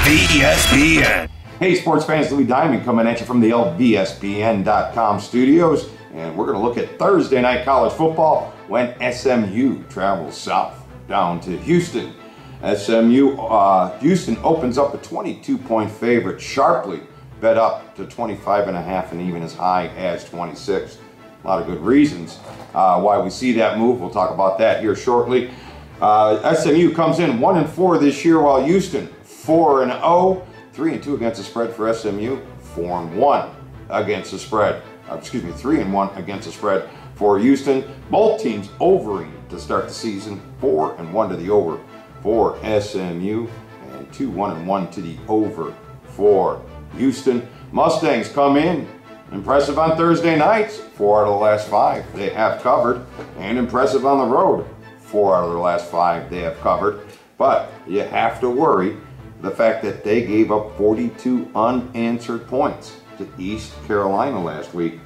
LVSPN. Hey, sports fans, Louis Diamond coming at you from the LVSPN.com studios. And we're going to look at Thursday night college football when SMU travels south down to Houston. Houston opens up a 22-point favorite, sharply bet up to 25.5 and even as high as 26. A lot of good reasons why we see that move. We'll talk about that here shortly. SMU comes in 1-4 this year, while Houston 4-0, 3-2 against the spread for SMU, 4-1 against the spread. 3-1 against the spread for Houston. Both teams overing to start the season, 4-1 to the over for SMU, and 2-1 to the over for Houston. Mustangs come in impressive on Thursday nights, 4 out of the last 5 they have covered, and impressive on the road, 4 out of the last 5 they have covered. But you have to worry the fact that they gave up 42 unanswered points to East Carolina last week,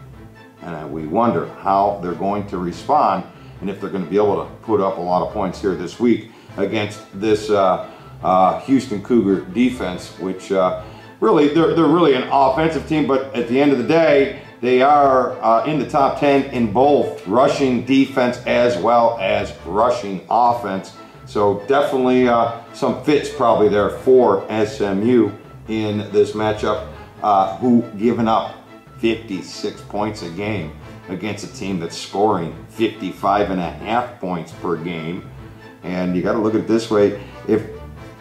and we wonder how they're going to respond and if they're going to be able to put up a lot of points here this week against this Houston Cougar defense, which really they're really an offensive team, but at the end of the day they are in the top 10 in both rushing defense as well as rushing offense. So definitely some fits probably there for SMU in this matchup, who given up 56 points a game against a team that's scoring 55.5 points per game. And you got to look at it this way: if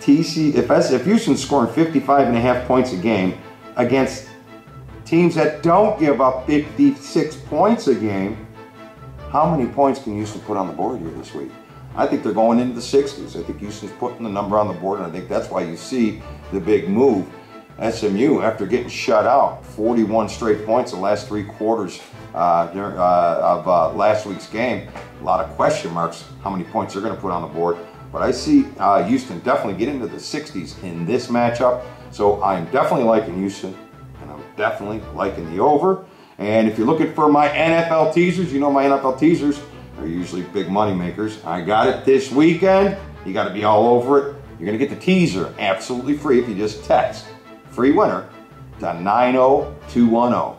Houston's scoring 55.5 points a game against teams that don't give up 56 points a game, how many points can Houston put on the board here this week? I think they're going into the 60s. I think Houston's putting the number on the board, and I think that's why you see the big move. SMU, after getting shut out 41 straight points the last 3 quarters of last week's game, a lot of question marks how many points they're going to put on the board. But I see Houston definitely get into the 60s in this matchup. So I'm definitely liking Houston, and I'm definitely liking the over. And if you're looking for my NFL teasers, you know my NFL teasers are usually big money makers. I got it this weekend. You got to be all over it. You're going to get the teaser absolutely free if you just text free winner to 90210.